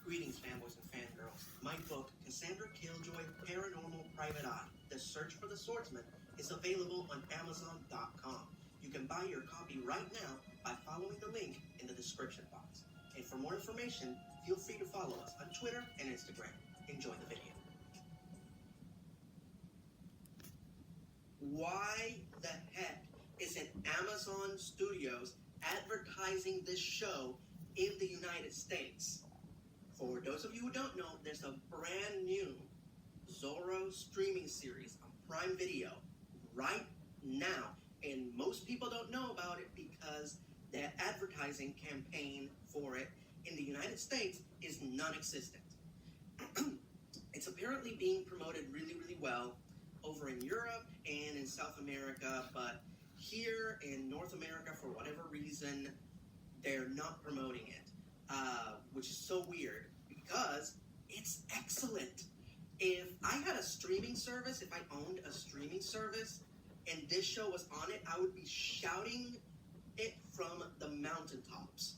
Greetings, fanboys and fangirls. My book, Cassandra Killjoy, Paranormal Private Eye, The Search for the Swordsman, is available on Amazon.com. You can buy your copy right now by following the link in the description box. And for more information, feel free to follow us on Twitter and Instagram. Enjoy the video. Why the heck isn't Amazon Studios advertising this show in the United States? For those of you who don't know, there's a brand new Zorro streaming series on Prime Video right now. And most people don't know about it because the advertising campaign for it in the United States is non-existent. It's apparently being promoted really, really well over in Europe and in South America, but here in North America, for whatever reason, they're not promoting it, which is so weird because it's excellent. If I had a streaming service, if I owned a streaming service and this show was on it, I would be shouting it from the mountaintops.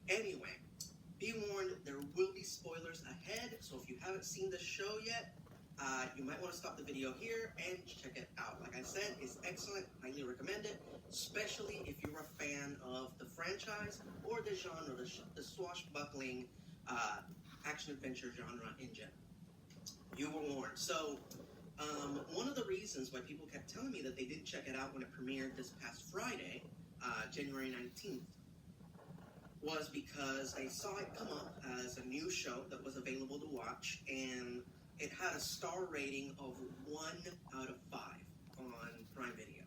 Anyway, be warned, there will be spoilers ahead, so if you haven't seen the show yet, you might want to stop the video here and check it out. Like I said, it's excellent. Highly recommend it, especially if you're a fan of the franchise or the genre, the swashbuckling action-adventure genre in general. You were warned. So, one of the reasons why people kept telling me that they didn't check it out when it premiered this past Friday, January 19th, was because they saw it come up as a new show that was available to watch, and it had a star rating of 1 out of 5 on Prime Video.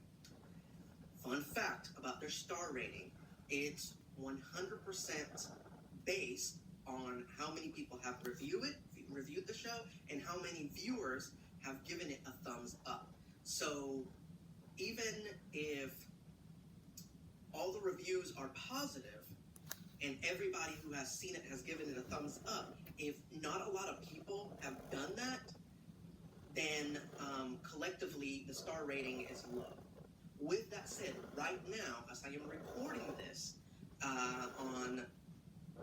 Fun fact about their star rating, it's 100% based on how many people have reviewed the show and how many viewers have given it a thumbs up. So even if all the reviews are positive and everybody who has seen it has given it a thumbs up, if not a lot of people have done that, then collectively the star rating is low. With that said, right now, as I am recording this on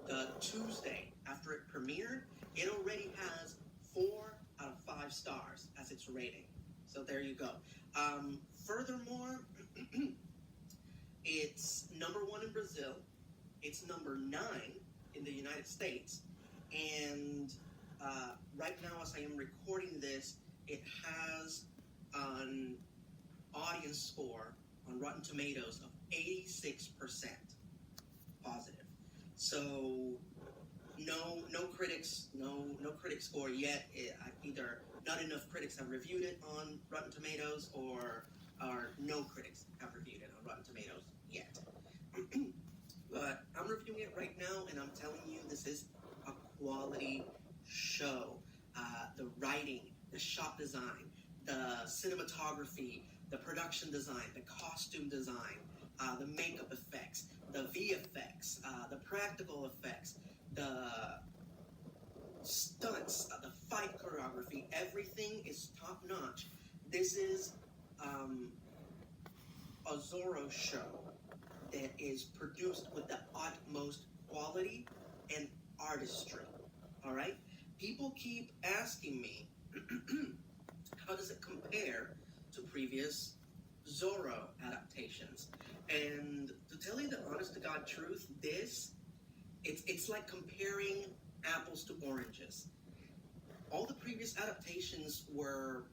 the Tuesday after it premiered, it already has 4 out of 5 stars as its rating. So there you go. Furthermore, it's number 1 in Brazil. It's number 9 in the United States. And right now, as I am recording this, it has an audience score on Rotten Tomatoes of 86% positive. So no critics score yet. Either not enough critics have reviewed it on Rotten Tomatoes, or no critics have reviewed it on Rotten Tomatoes yet. But I'm reviewing it right now, and I'm telling you, this is a quality show. The writing, the shot design, the cinematography, the production design, the costume design, the makeup effects, the VFX, the practical effects, the stunts, the fight choreography, everything is top-notch. This is a Zorro show that is produced with the utmost quality and artistry. All right? People keep asking me, how does it compare to previous Zorro adaptations? And to tell you the honest-to-God truth, it's like comparing apples to oranges. All the previous adaptations were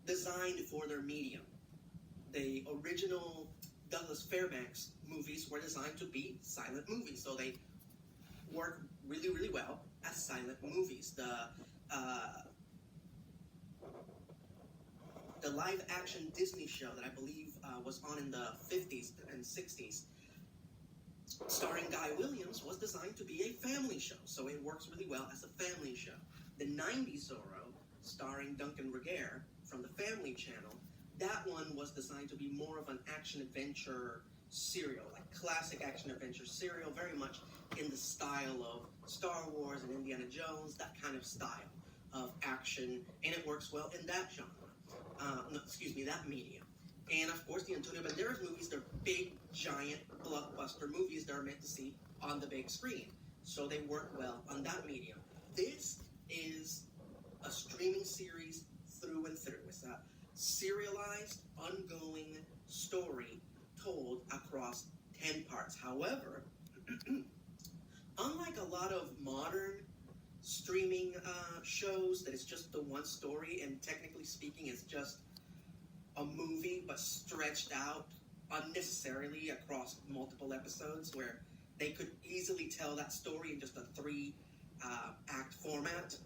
designed for their medium. The original Douglas Fairbanks movies were designed to be silent movies, so they work really, really well as silent movies. The live-action Disney show that I believe was on in the 50s and 60s, starring Guy Williams, was designed to be a family show, so it works really well as a family show. The 90s Zorro, starring Duncan Regehr from the Family Channel, that one was designed to be more of an action-adventure serial, like classic action-adventure serial, very much in the style of Star Wars and Indiana Jones, that kind of style of action, and it works well in that genre. That medium. And of course, the Antonio Banderas movies, they're big, giant, blockbuster movies that are meant to see on the big screen. so they work well on that medium. This is a streaming series through and through. It's a serialized, ongoing story told across 10 parts. However, unlike a lot of modern streaming shows that it's just the one story, and technically speaking it's just a movie but stretched out unnecessarily across multiple episodes, where they could easily tell that story in just a 3-act format.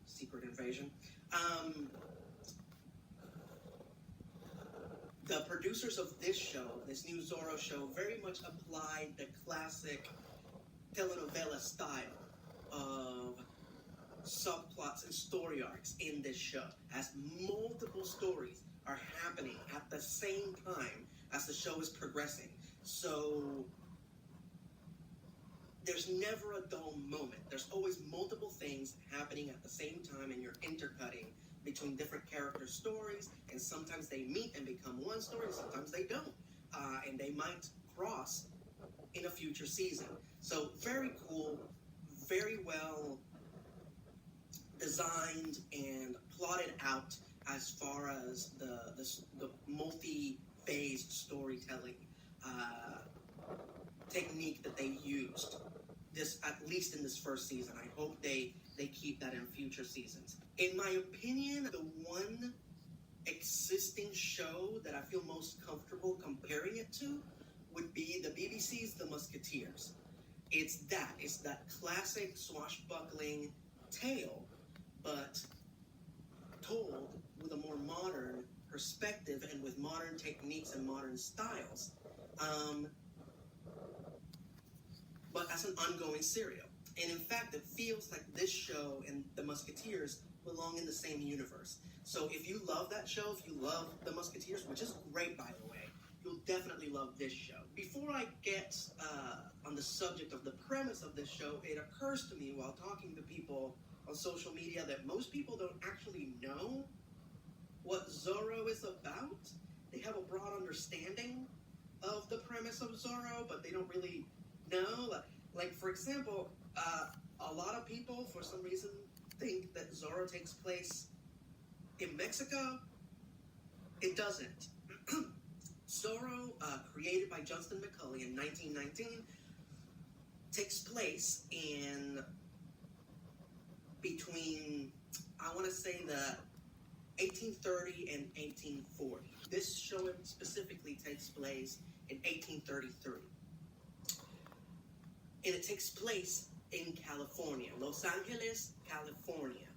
Secret Invasion. The producers of this show, this new Zorro show, very much applied the classic telenovela style of subplots and story arcs in this show, as multiple stories are happening at the same time as the show is progressing. So there's never a dull moment. There's always multiple things happening at the same time, and you're intercutting between different character stories, and sometimes they meet and become one story, and sometimes they don't. And they might cross in a future season. So very cool, very well designed and plotted out as far as the multi-phased storytelling technique that they used. This, at least in this first season. I hope they keep that in future seasons. In my opinion, the one existing show that I feel most comfortable comparing it to would be the BBC's The Musketeers. It's that classic swashbuckling tale, but told with a more modern perspective and with modern techniques and modern styles. But as an ongoing serial. And in fact, it feels like this show and The Musketeers belong in the same universe. So if you love that show, if you love The Musketeers, which is great, by the way, you'll definitely love this show. Before I get on the subject of the premise of this show, it occurs to me while talking to people on social media that most people don't actually know what Zorro is about. They have a broad understanding of the premise of Zorro, but they don't really know. Like for example, a lot of people, for some reason, think that Zorro takes place in Mexico. It doesn't. Zorro, created by Justin McCulley in 1919, takes place in between, I want to say, the 1830 and 1840. This show specifically takes place in 1833. And it takes place in California, Los Angeles, California,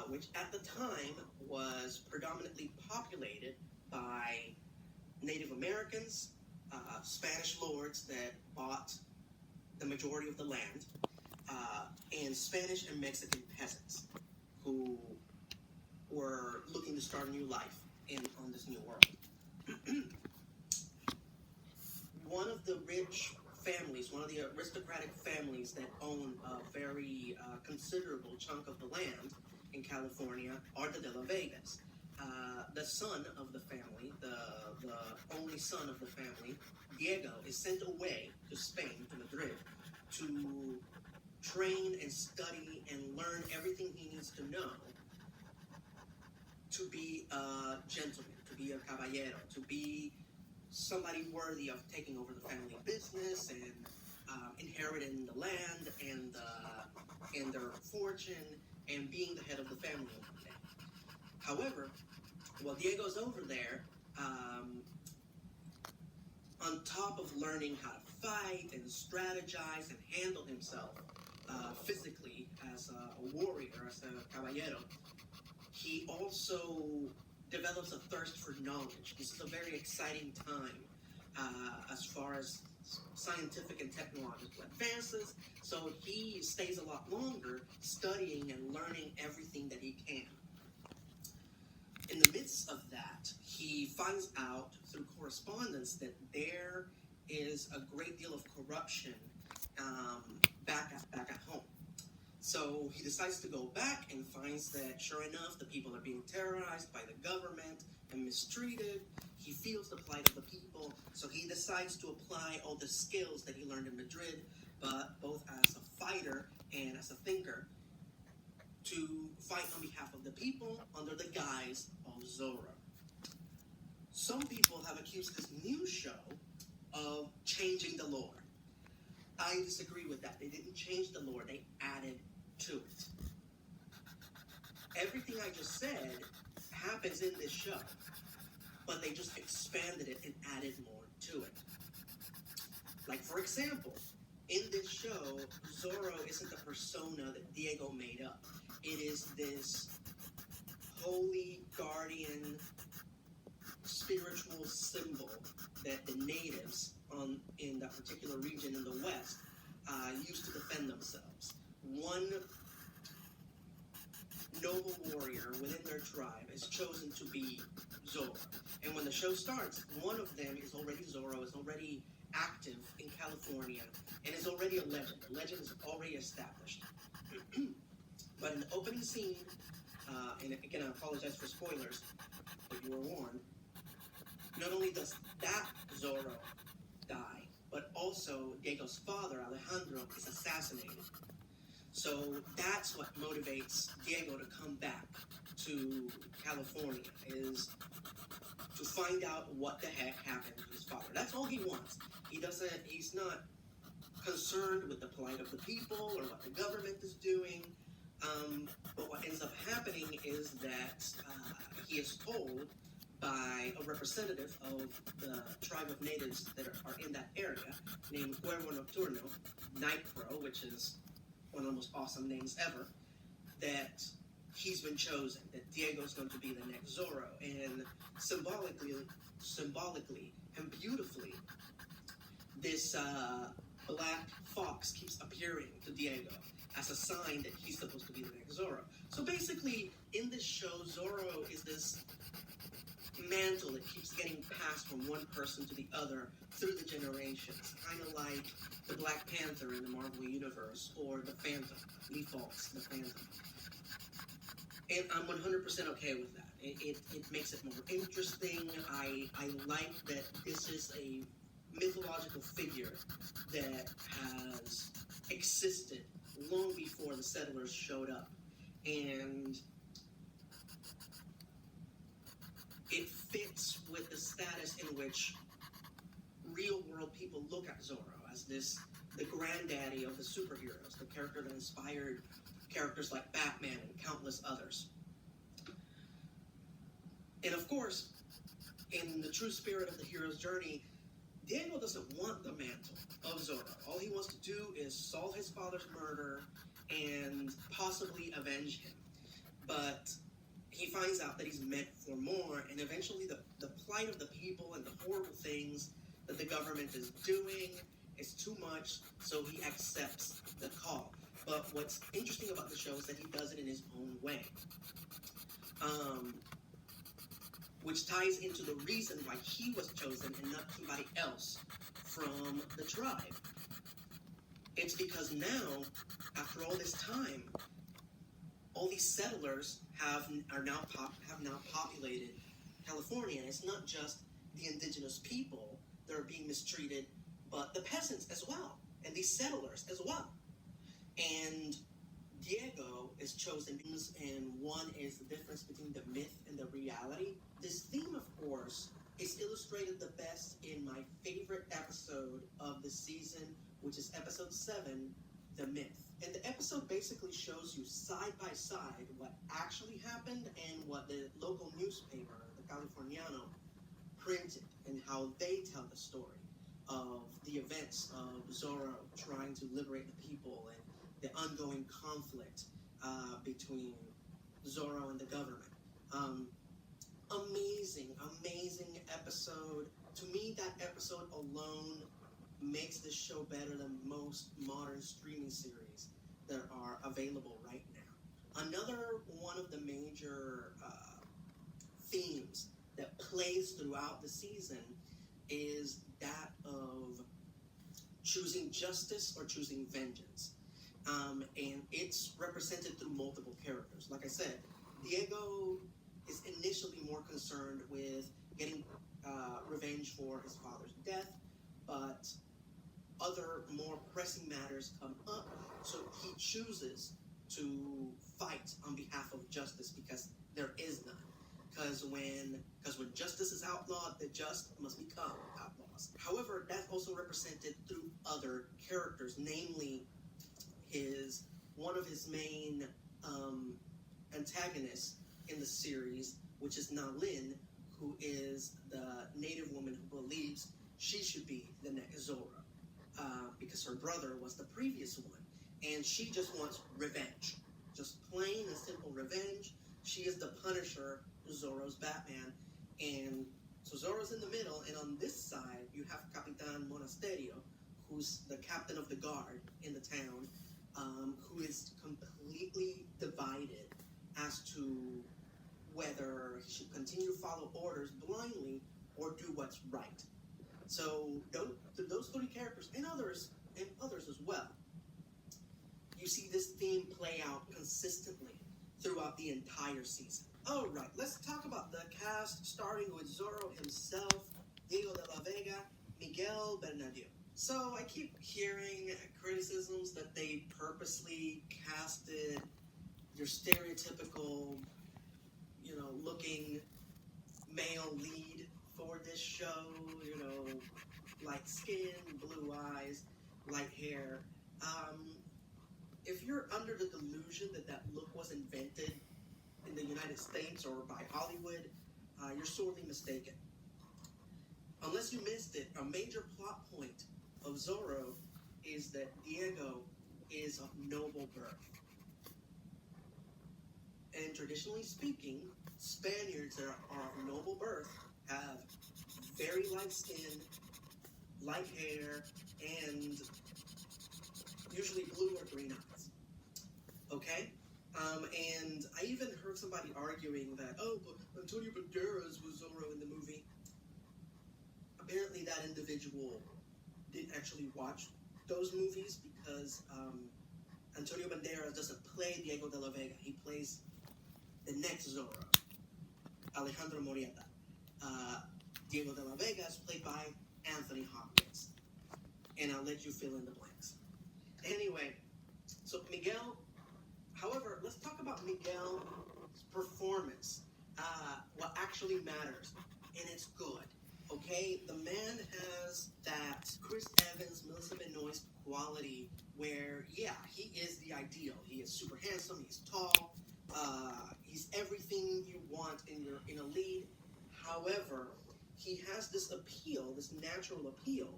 which at the time was predominantly populated by Native Americans, Spanish lords that bought the majority of the land, and Spanish and Mexican peasants who were looking to start a new life on this new world. One of the rich families, one of the aristocratic families that own a very considerable chunk of the land in California are the De La Vegas. The son of the family, the only son of the family, Diego, is sent away to Spain, to Madrid, to train and study and learn everything he needs to know to be a gentleman, to be a caballero, to be somebody worthy of taking over the family business and inheriting the land and their fortune and being the head of the family one day. However, while Diego's over there, on top of learning how to fight and strategize and handle himself physically as a warrior, as a caballero, he also develops a thirst for knowledge. This is a very exciting time as far as scientific and technological advances, so he stays a lot longer studying and learning everything that he can. In the midst of that, he finds out through correspondence that there is a great deal of corruption back at home. So he decides to go back and finds that, sure enough, the people are being terrorized by the government and mistreated. He feels the plight of the people, so he decides to apply all the skills that he learned in Madrid, but both as a fighter and as a thinker to fight on behalf of the people under the guise of Zorro. Some people have accused this new show of changing the lore. I disagree with that. They didn't change the lore, they added to it. Everything I just said happens in this show, but they just expanded it and added more to it. Like, for example, in this show, Zorro isn't the persona that Diego made up. It is this holy guardian spiritual symbol that the natives in that particular region in the West used to defend themselves. One noble warrior within their tribe is chosen to be Zorro. And when the show starts, one of them is already Zorro, is already active in California, and is already a legend. The legend is already established. But in the opening scene, and again, I apologize for spoilers, but you were warned, not only does that Zorro die, but also Diego's father, Alejandro, is assassinated. So that's what motivates Diego to come back to California, is to find out what the heck happened to his father. That's all he wants. He's not concerned with the plight of the people or what the government is doing. But what ends up happening is that he is told by a representative of the tribe of natives that are in that area, named Cuervo Nocturno, Night Crow, which is one of the most awesome names ever, that he's been chosen, that Diego's going to be the next Zorro. And symbolically and beautifully, this black fox keeps appearing to Diego as a sign that he's supposed to be the next Zorro. So basically, in this show, Zorro is this mantle that keeps getting passed from one person to the other through the generations, kind of like the Black Panther in the Marvel Universe, or the Phantom, Lee Fawkes, the Phantom. And I'm 100% okay with that. It makes it more interesting. I like that this is a mythological figure that has existed long before the settlers showed up. And it fits with the status in which real-world people look at Zorro as the granddaddy of the superheroes, the character that inspired characters like Batman and countless others. And of course, in the true spirit of the hero's journey, Diego doesn't want the mantle of Zorro. All he wants to do is solve his father's murder and possibly avenge him. But he finds out that he's meant for more, and eventually the plight of the people and the horrible things that the government is doing is too much, so he accepts the call. But what's interesting about the show is that he does it in his own way. Which ties into the reason why he was chosen and not somebody else from the tribe. It's because now, after all this time, all these settlers have now populated California. And it's not just the indigenous people that are being mistreated, but the peasants as well, and these settlers as well. And Diego is chosen, and one is the difference between the myth and the reality. This theme, of course, is illustrated the best in my favorite episode of the season, which is episode 7, The Myth. And the episode basically shows you side by side what actually happened and what the local newspaper, the Californiano, printed, and how they tell the story of the events of Zorro trying to liberate the people and the ongoing conflict between Zorro and the government. Amazing episode. To me, that episode alone makes this show better than most modern streaming series that are available right now. Another one of the major themes that plays throughout the season is that of choosing justice or choosing vengeance. And it's represented through multiple characters. Like I said, Diego is initially more concerned with getting revenge for his father's death, but other more pressing matters come up, so he chooses to fight on behalf of justice because there is none. Because when justice is outlawed, the just must become outlaws. However, that's also represented through other characters, namely one of his main antagonists in the series, which is Na Lin, who is the native woman who believes she should be the next Zorro, because her brother was the previous one, and she just wants revenge, just plain and simple revenge. She is the Punisher, Zorro's Batman, and so Zorro's in the middle, and on this side you have Capitan Monasterio, who's the captain of the guard in the town, who is completely divided as to whether he should continue to follow orders blindly or do what's right. So those three characters and others as well, you see this theme play out consistently throughout the entire season. All right, let's talk about the cast, starting with Zorro himself, Diego de la Vega, Miguel Bernabeu. So I keep hearing criticisms that they purposely casted your stereotypical, looking male lead for this show, light skin, blue eyes, light hair. If you're under the delusion that look was invented in the United States or by Hollywood, you're sorely mistaken. Unless you missed it, a major plot point of Zorro is that Diego is of noble birth. And traditionally speaking, Spaniards that are of noble birth have very light skin, light hair, and usually blue or green eyes. Okay? And I even heard somebody arguing that, but Antonio Banderas was Zorro in the movie. Apparently that individual didn't actually watch those movies because Antonio Banderas doesn't play Diego de la Vega. He plays the next Zorro, Alejandro Morieta. Diego de la Vega is played by Anthony Hopkins. And I'll let you fill in the blanks. Anyway, so Miguel, however, let's talk about Miguel's performance. What actually matters, and it's good. Okay, the man has that Chris Evans, Melissa Benoist quality where, yeah, he is the ideal. He is super handsome, he's tall, he's everything you want in a lead. However, he has this appeal, this natural appeal,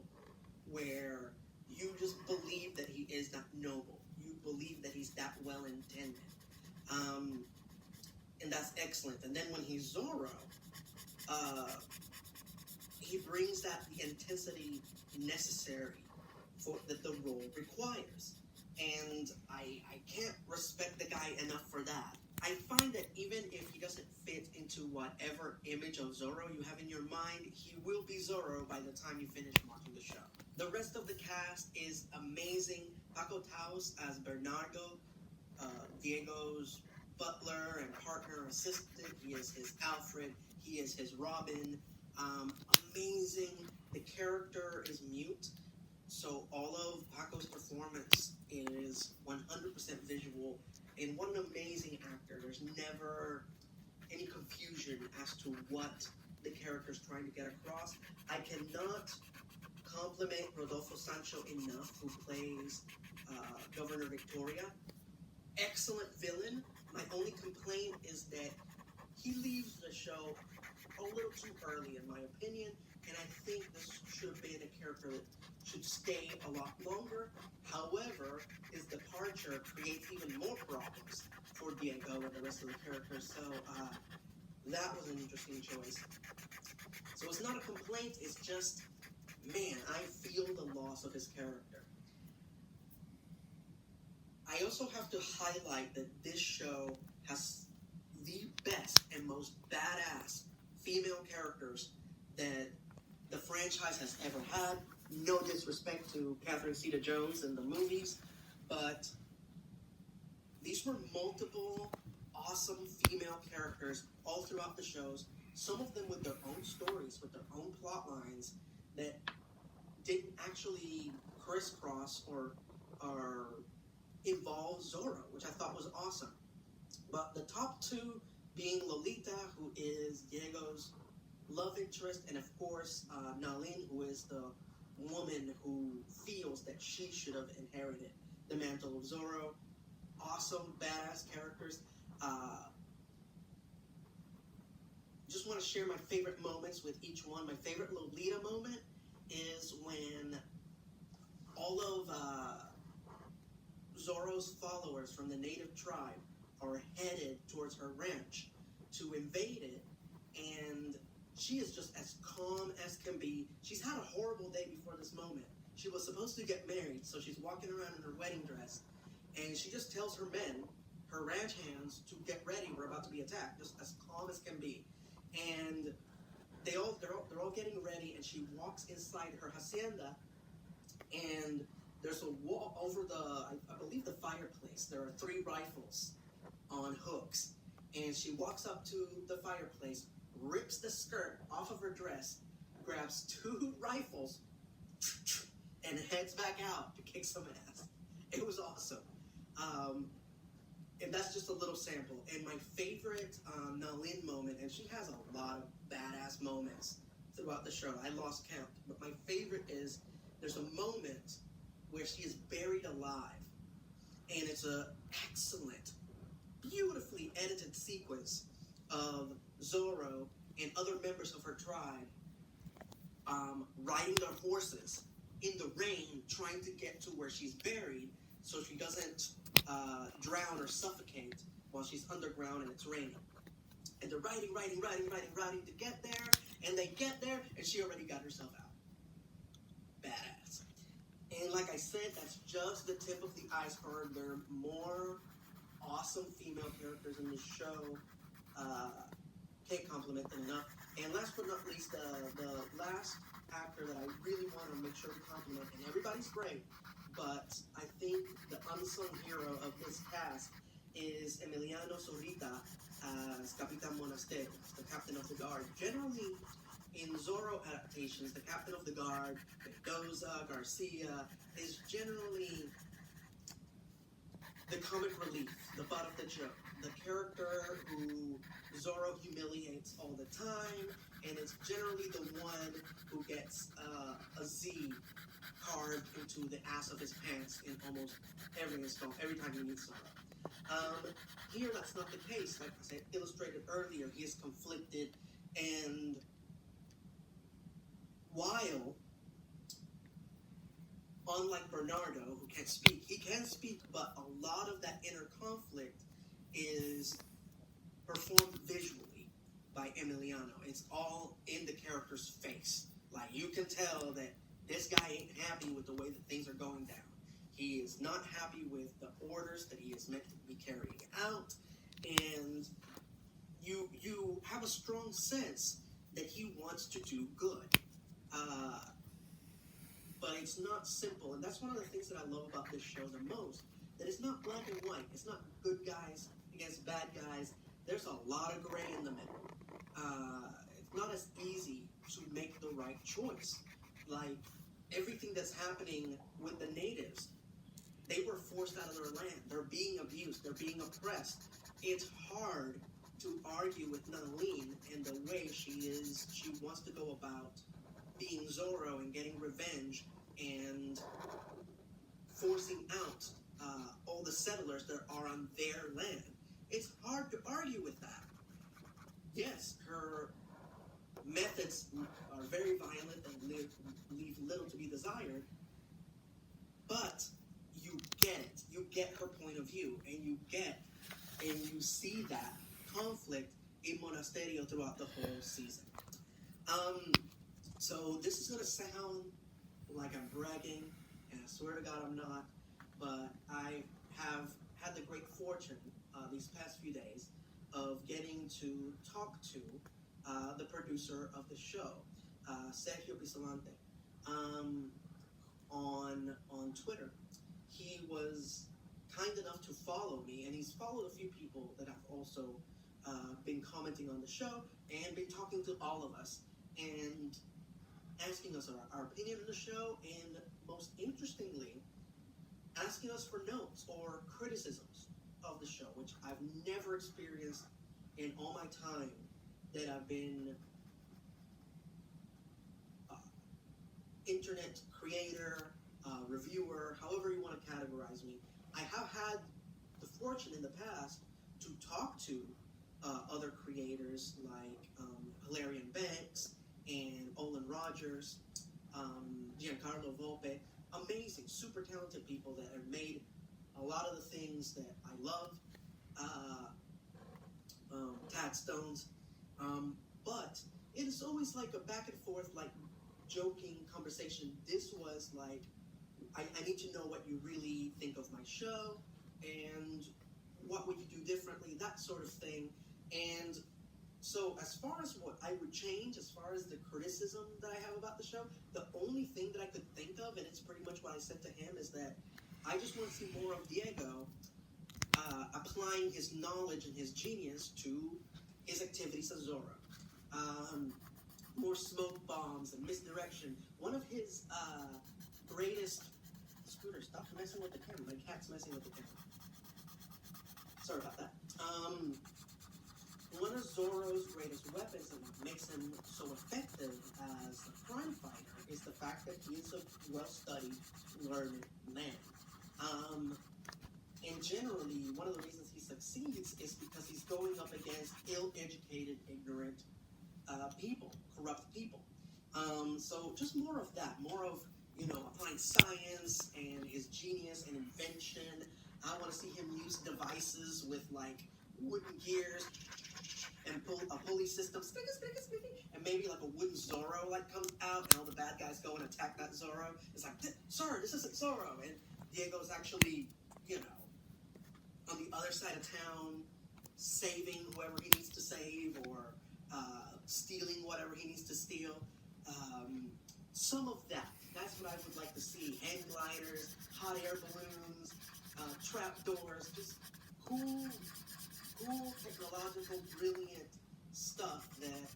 where you just believe that he is that noble. You believe that he's that well-intended. And that's excellent. And then when he's Zorro, he brings the intensity necessary that the role requires. And I can't respect the guy enough for that. I find that even if he doesn't fit into whatever image of Zorro you have in your mind, he will be Zorro by the time you finish watching the show. The rest of the cast is amazing. Paco Taus as Bernardo, Diego's butler and partner assistant. He is his Alfred. He is his Robin. Amazing. The character is mute, so all of Paco's performance is 100% visual. And what an amazing actor. There's never any confusion as to what the character's trying to get across. I cannot compliment Rodolfo Sancho enough, who plays Governor Victoria. Excellent villain. My only complaint is that he leaves the show a little too early, in my opinion, and I think this should have been a character that should stay a lot longer. However, his departure creates even more problems for Diego and the rest of the characters, so that was an interesting choice. So it's not a complaint, it's just, man, I feel the loss of his character. I also have to highlight that this show has the best and most badass female characters that the franchise has ever had. No disrespect to Catherine Zeta-Jones in the movies, but these were multiple awesome female characters all throughout the shows, some of them with their own stories, with their own plot lines that didn't actually crisscross or involve Zorro, which I thought was awesome. But the top two being Lolita, who is Diego's love interest, and of course Nalin, who is the woman who feels that she should have inherited the mantle of Zorro. Awesome, badass characters. Just want to share my favorite moments with each one. My favorite Lolita moment is when all of Zorro's followers from the native tribe are headed towards her ranch to invade it, and she is just as calm as can be. She's had a horrible day before this moment. She was supposed to get married, so she's walking around in her wedding dress, and she just tells her men, her ranch hands, to get ready. We're about to be attacked. Just as calm as can be. And they're all getting ready, and she walks inside her hacienda, and there's a wall over I believe the fireplace. There are 3 rifles on hooks, and she walks up to the fireplace, rips the skirt off of her dress, grabs 2 rifles, and heads back out to kick some ass. It was awesome. And that's just a little sample. And my favorite Nalin moment, and she has a lot of badass moments throughout the show. I lost count. But my favorite is there's a moment where she is buried alive. And it's an excellent, beautifully edited sequence of Zorro and other members of her tribe riding their horses in the rain, trying to get to where she's buried so she doesn't drown or suffocate while she's underground and it's raining. And they're riding to get there, and they get there, and she already got herself out. Badass. And like I said, that's just the tip of the iceberg. There are more awesome female characters in this show. Can't compliment them enough. And last but not least, the last actor that I really want to make sure to compliment, and everybody's great, but I think the unsung hero of this cast is Emiliano Zorrita as Capitan Monasterio, the captain of the guard. Generally, in Zorro adaptations, the captain of the guard, Mendoza, Garcia, is generally the comic relief, the butt of the joke, the character who Zorro humiliates all the time, and it's generally the one who gets a Z carved into the ass of his pants in almost every installment, every time he meets Zorro. Here, that's not the case. Like I said, illustrated earlier, he is conflicted, and while, unlike Bernardo, who can't speak, he can speak, but a lot of that inner conflict is performed visually by Emiliano. It's all in the character's face. Like, you can tell that this guy ain't happy with the way that things are going down. He is not happy with the orders that he is meant to be carrying out, and you have a strong sense that he wants to do good. But it's not simple, and that's one of the things that I love about this show the most, that it's not black and white. It's not good guys against bad guys. There's a lot of gray in the middle. It's not as easy to make the right choice. Like, everything that's happening with the natives, they were forced out of their land. They're being abused. They're being oppressed. It's hard to argue with Nalin and the way she wants to go about being Zorro and getting revenge and forcing out all the settlers that are on their land. It's hard to argue with that. Yes, her methods are very violent and leave little to be desired, but you get it. You get her point of view, and you see that conflict in Monasterio throughout the whole season. So this is going to sound like I'm bragging, and I swear to God I'm not, but I have had the great fortune these past few days of getting to talk to the producer of the show, Sergio Bissolante, on Twitter. He was kind enough to follow me, and he's followed a few people that have also been commenting on the show and been talking to all of us. And asking us our opinion on the show, and most interestingly, asking us for notes or criticisms of the show, which I've never experienced in all my time that I've been internet creator, reviewer, however you want to categorize me. I have had the fortune in the past to talk to other creators like Hilarion Banks and Olin Rogers, Giancarlo Volpe, amazing, super talented people that have made a lot of the things that I love, Tad Stones, but it is always like a back and forth, like joking conversation. This was like, I need to know what you really think of my show, and what would you do differently, that sort of thing. And so as far as what I would change, as far as the criticism that I have about the show, the only thing that I could think of, and it's pretty much what I said to him, is that I just want to see more of Diego applying his knowledge and his genius to his activities as Zorro. More smoke bombs and misdirection. One of his greatest... Scooter, stop messing with the camera. My cat's messing with the camera. Sorry about that. One of Zorro's greatest weapons and what makes him so effective as a crime fighter is the fact that he is a well-studied, learned man. And generally, one of the reasons he succeeds is because he's going up against ill-educated, ignorant people, corrupt people. So just more of that, more of, applying science and his genius and invention. I want to see him use devices with like wooden gears and a pulley system, and maybe like a wooden Zorro like comes out, and all the bad guys go and attack that Zorro. It's like, sir, this isn't Zorro, and Diego's actually, on the other side of town, saving whoever he needs to save, or stealing whatever he needs to steal. Some of that. That's what I would like to see. Hang gliders, hot air balloons, trap doors, just cool, technological, brilliant stuff that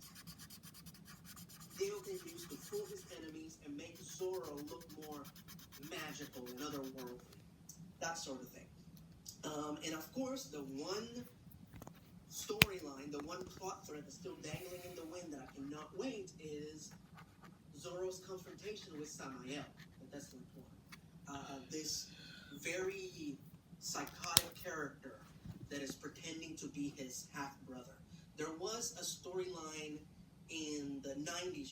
Diego can use to fool his enemies and make Zorro look more magical and otherworldly. That sort of thing. And of course, the one storyline, the one plot thread that's still dangling in the wind that I cannot wait is Zorro's confrontation with Samael, the Desolate One. This very psychotic character that is pretending to be his half-brother. There was a storyline in the 90s